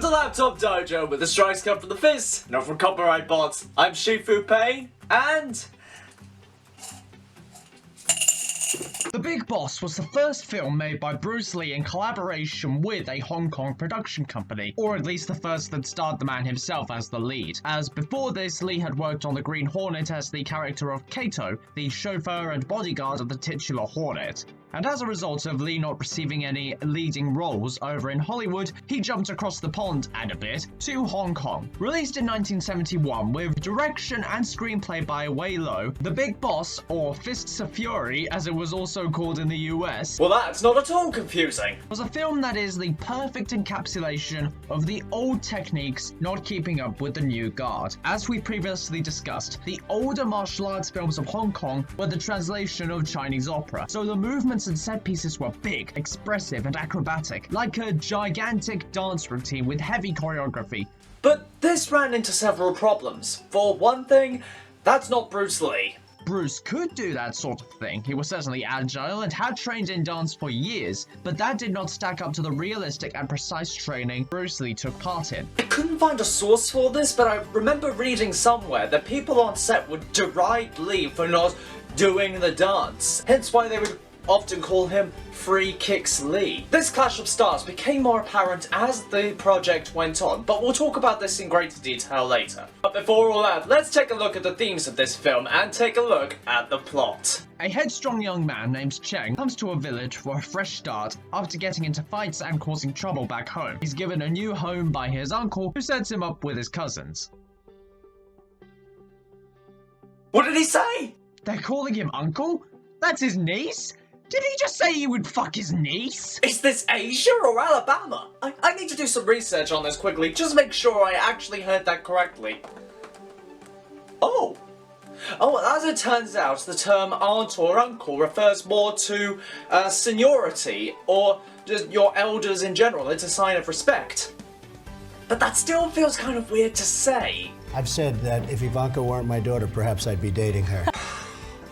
to Laptop Dojo with the strikes come from the fizz, not from copyright bots. I'm Shifu Pei, and... The Big Boss was the first film made by Bruce Lee in collaboration with a Hong Kong production company, or at least the first that starred the man himself as the lead, as before this Lee had worked on the Green Hornet as the character of Kato, the chauffeur and bodyguard of the titular Hornet. And as a result of Lee not receiving any leading roles over in Hollywood, he jumped across the pond and a bit to Hong Kong. Released in 1971 with direction and screenplay by Wei Lo, The Big Boss, or Fists of Fury as it was also called in the US, well, that's not at all confusing. was a film that is the perfect encapsulation of the old techniques not keeping up with the new guard. As we previously discussed, the older martial arts films of Hong Kong were the translation of Chinese opera, so the movements and set pieces were big, expressive and acrobatic, like a gigantic dance routine with heavy choreography. But this ran into several problems. For one thing, that's not Bruce Lee. Bruce could do that sort of thing. He was certainly agile and had trained in dance for years, but that did not stack up to the realistic and precise training Bruce Lee took part in. I couldn't find a source for this, but I remember reading somewhere that people on set would deride Lee for not doing the dance, hence why they would often call him Free Kicks Lee. This clash of styles became more apparent as the project went on, but we'll talk about this in greater detail later. But before all that, let's take a look at the themes of this film and take a look at the plot. A headstrong young man named Cheng comes to a village for a fresh start after getting into fights and causing trouble back home. He's given a new home by his uncle, who sets him up with his cousins. What did he say? They're calling him uncle? That's his niece? Did he just say he would fuck his niece? Is this Asia or Alabama? I need to do some research on this quickly, just make sure I actually heard that correctly. Oh, as it turns out, the term aunt or uncle refers more to seniority, or just your elders in general. It's a sign of respect. But that still feels kind of weird to say. I've said that if Ivanka weren't my daughter, perhaps I'd be dating her.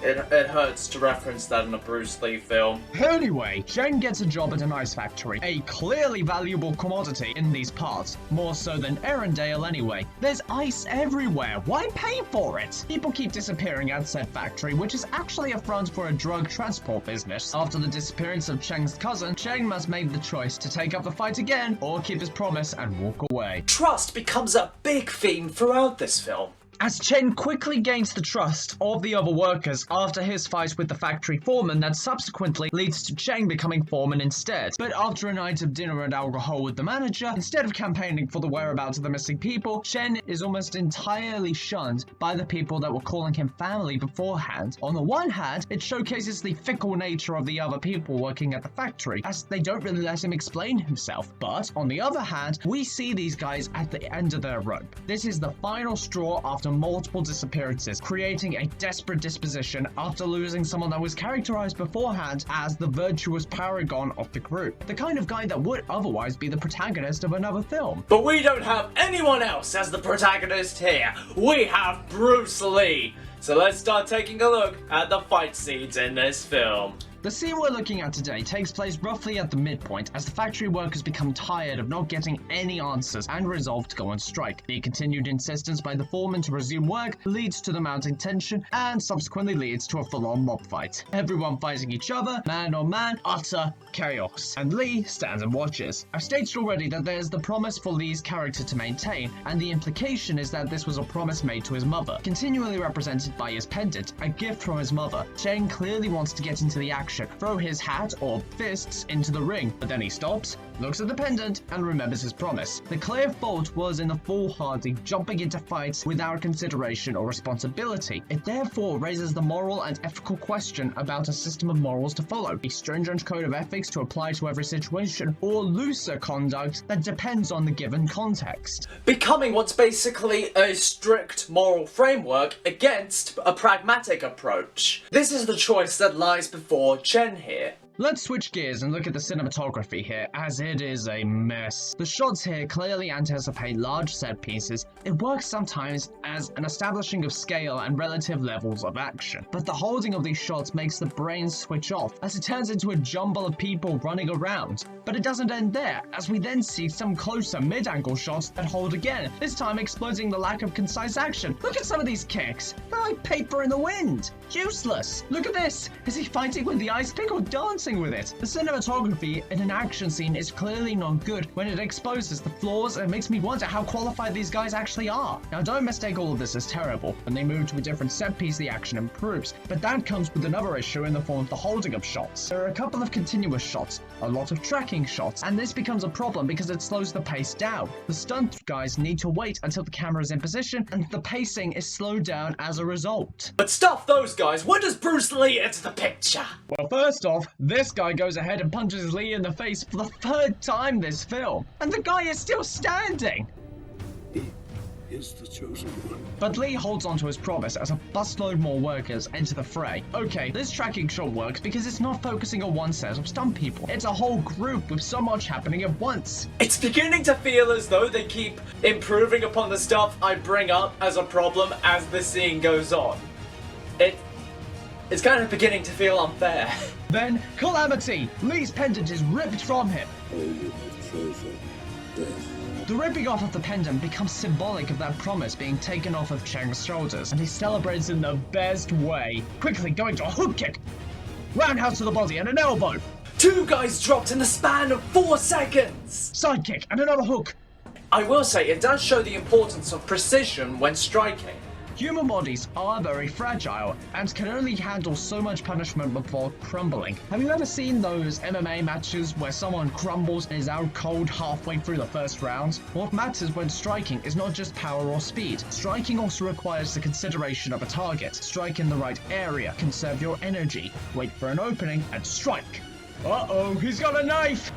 It hurts to reference that in a Bruce Lee film. Anyway, Cheng gets a job at an ice factory, a clearly valuable commodity in these parts, more so than Arendelle anyway. There's ice everywhere, why pay for it? People keep disappearing at said factory, which is actually a front for a drug transport business. After the disappearance of Cheng's cousin, Cheng must make the choice to take up the fight again, or keep his promise and walk away. Trust becomes a big theme throughout this film. As Chen quickly gains the trust of the other workers after his fight with the factory foreman that subsequently leads to Cheng becoming foreman instead. But after a night of dinner and alcohol with the manager, instead of campaigning for the whereabouts of the missing people, Chen is almost entirely shunned by the people that were calling him family beforehand. On the one hand, it showcases the fickle nature of the other people working at the factory, as they don't really let him explain himself. But on the other hand, we see these guys at the end of their rope. This is the final straw after multiple disappearances, creating a desperate disposition after losing someone that was characterized beforehand as the virtuous paragon of the group, the kind of guy that would otherwise be the protagonist of another film. But we don't have anyone else as the protagonist here. We have Bruce Lee. So let's start taking a look at the fight scenes in this film. The scene we're looking at today takes place roughly at the midpoint as the factory workers become tired of not getting any answers and resolve to go on strike. The continued insistence by the foreman to resume work leads to the mounting tension and subsequently leads to a full-on mob fight. Everyone fighting each other, man on man, utter chaos. And Lee stands and watches. I've stated already that there's the promise for Lee's character to maintain, and the implication is that this was a promise made to his mother, continually represented by his pendant, a gift from his mother. Cheng clearly wants to get into the action, throw his hat or fists into the ring, but then he stops, looks at the pendant, and remembers his promise. The clear fault was in the foolhardy jumping into fights without consideration or responsibility. It therefore raises the moral and ethical question about a system of morals to follow, a stringent code of ethics to apply to every situation, or looser conduct that depends on the given context. Becoming what's basically a strict moral framework against a pragmatic approach. This is the choice that lies before Chen here. Let's switch gears and look at the cinematography here, as it is a mess. The shots here clearly anticipate large set pieces. It works sometimes as an establishing of scale and relative levels of action. But the holding of these shots makes the brain switch off, as it turns into a jumble of people running around. But it doesn't end there, as we then see some closer mid-angle shots that hold again, this time exposing the lack of concise action. Look at some of these kicks. They're like paper in the wind. Useless. Look at this. Is he fighting with the ice pick or dancing with it? The cinematography in an action scene is clearly not good when it exposes the flaws and makes me wonder how qualified these guys actually are. Now, don't mistake all of this as terrible. When they move to a different set piece, the action improves, but that comes with another issue in the form of the holding of shots. There are a couple of continuous shots, a lot of tracking shots, and this becomes a problem because it slows the pace down. The stunt guys need to wait until the camera is in position, and the pacing is slowed down as a result. But stuff those guys, when does Bruce Lee enter the picture? Well, first off, this guy goes ahead and punches Lee in the face for the third time this film, and the guy is still standing. He is the chosen one. But Lee holds on to his promise as a busload more workers enter the fray. Okay, this tracking shot works because it's not focusing on one set of stunt people. It's a whole group with so much happening at once. It's beginning to feel as though they keep improving upon the stuff I bring up as a problem as the scene goes on. It's kind of beginning to feel unfair. Then, calamity! Lee's pendant is ripped from him. Oh, you have chosen death. The ripping off of the pendant becomes symbolic of that promise being taken off of Cheng's shoulders, and he celebrates in the best way. Quickly going to a hook kick, roundhouse to the body, and an elbow. 2 guys dropped in the span of 4 seconds! Side kick, and another hook. I will say, it does show the importance of precision when striking. Human bodies are very fragile and can only handle so much punishment before crumbling. Have you ever seen those MMA matches where someone crumbles and is out cold halfway through the first round? What matters when striking is not just power or speed. Striking also requires the consideration of a target. Strike in the right area, conserve your energy, wait for an opening, and strike. Uh-oh, he's got a knife!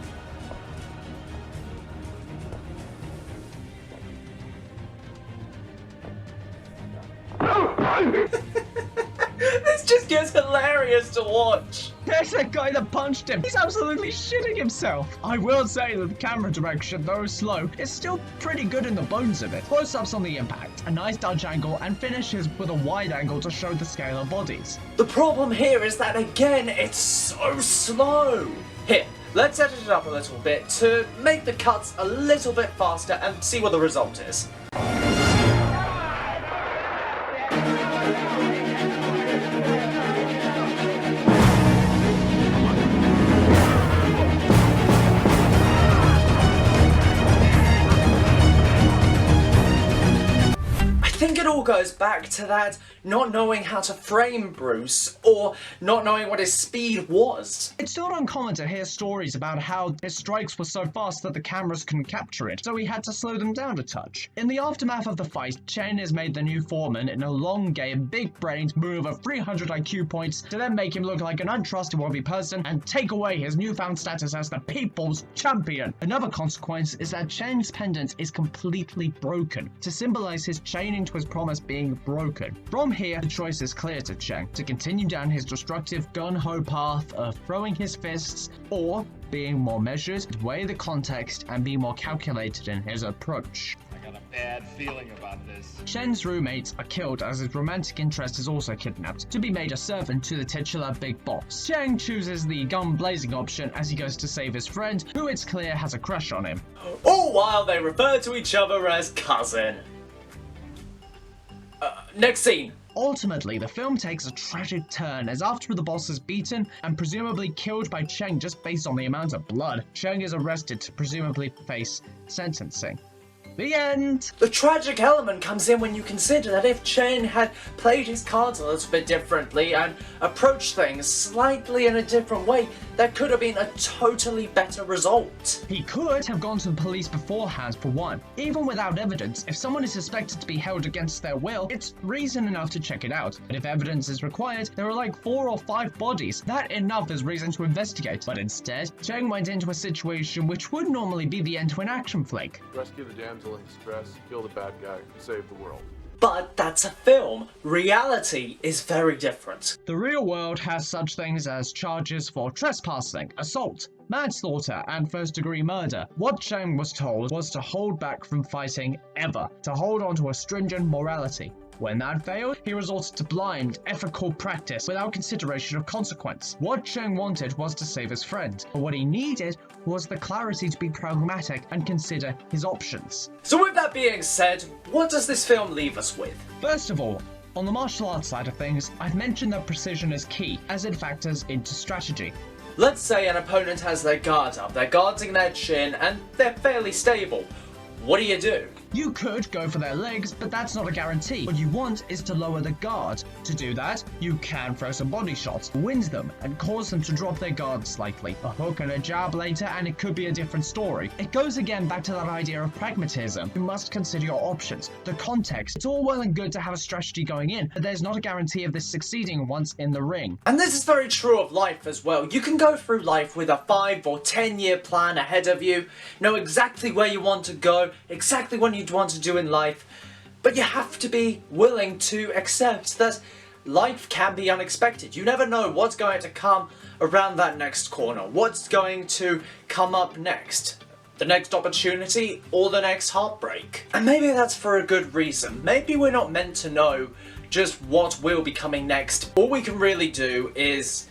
This just gets hilarious to watch. There's that guy that punched him. He's absolutely shitting himself. I will say that the camera direction, though slow, is still pretty good in the bones of it. Close-ups on the impact, a nice dodge angle, and finishes with a wide angle to show the scale of bodies. The problem here is that, again, it's so slow. Here, let's edit it up a little bit to make the cuts a little bit faster and see what the result is. I think it all goes back to that not knowing how to frame Bruce, or not knowing what his speed was. It's not uncommon to hear stories about how his strikes were so fast that the cameras couldn't capture it, so he had to slow them down a touch. In the aftermath of the fight, Chen is made the new foreman in a long game, big-brained move of 300 IQ points to then make him look like an untrustworthy person and take away his newfound status as the people's champion. Another consequence is that Chen's pendant is completely broken, to symbolize his chaining to his promise being broken. From here, the choice is clear to Cheng, to continue down his destructive gung-ho path of throwing his fists, or being more measured, weigh the context, and be more calculated in his approach. I got a bad feeling about this. Chen's roommates are killed as his romantic interest is also kidnapped, to be made a servant to the titular big boss. Cheng chooses the gun-blazing option as he goes to save his friend, who it's clear has a crush on him. All while they refer to each other as cousin. Next scene. Ultimately, the film takes a tragic turn as after the boss is beaten and presumably killed by Cheng just based on the amount of blood, Cheng is arrested to presumably face sentencing. The end! The tragic element comes in when you consider that if Chen had played his cards a little bit differently and approached things slightly in a different way, there could have been a totally better result. He could have gone to the police beforehand for one. Even without evidence, if someone is suspected to be held against their will, it's reason enough to check it out. But if evidence is required, there are like 4 or 5 bodies. That enough is reason to investigate. But instead, Cheng went into a situation which would normally be the end to an action flick. Rescue the damsel in distress, kill the bad guy, and save the world. But that's a film. Reality is very different. The real world has such things as charges for trespassing, assault, manslaughter, and first-degree murder. What Chang was told was to hold back from fighting ever, to hold on to a stringent morality. When that failed, he resorted to blind, ethical practice without consideration of consequence. What Cheng wanted was to save his friend, but what he needed was the clarity to be pragmatic and consider his options. So with that being said, what does this film leave us with? First of all, on the martial arts side of things, I've mentioned that precision is key, as it factors into strategy. Let's say an opponent has their guard up, they're guarding their chin, and they're fairly stable. What do? You could go for their legs, but that's not a guarantee. What you want is to lower the guard. To do that, you can throw some body shots, wind them, and cause them to drop their guard slightly. A hook and a jab later, and it could be a different story. It goes again back to that idea of pragmatism. You must consider your options, the context. It's all well and good to have a strategy going in, but there's not a guarantee of this succeeding once in the ring. And this is very true of life as well. You can go through life with a 5 or 10 year plan ahead of you, know exactly where you want to go, exactly what you'd want to do in life, but you have to be willing to accept that life can be unexpected. You never know what's going to come around that next corner, what's going to come up next. The next opportunity or the next heartbreak. And maybe that's for a good reason. Maybe we're not meant to know just what will be coming next. All we can really do is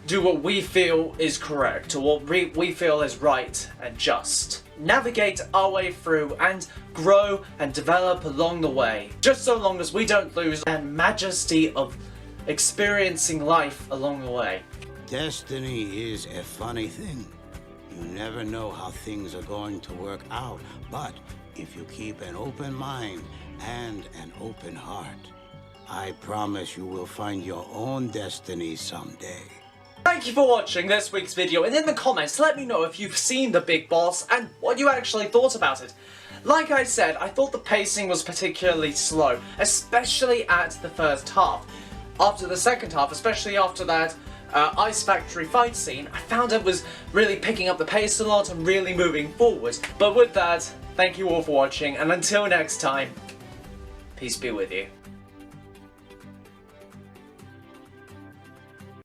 do what we feel is correct, or what we feel is right and just. Navigate our way through and grow and develop along the way. Just so long as we don't lose that majesty of experiencing life along the way. Destiny is a funny thing. You never know how things are going to work out, but if you keep an open mind and an open heart, I promise you will find your own destiny someday. Thank you for watching this week's video, and in the comments let me know if you've seen The Big Boss and what you actually thought about it. Like I said, I thought the pacing was particularly slow, especially at the first half. After the second half, especially after that Ice Factory fight scene, I found it was really picking up the pace a lot and really moving forward. But with that, thank you all for watching, and until next time, peace be with you.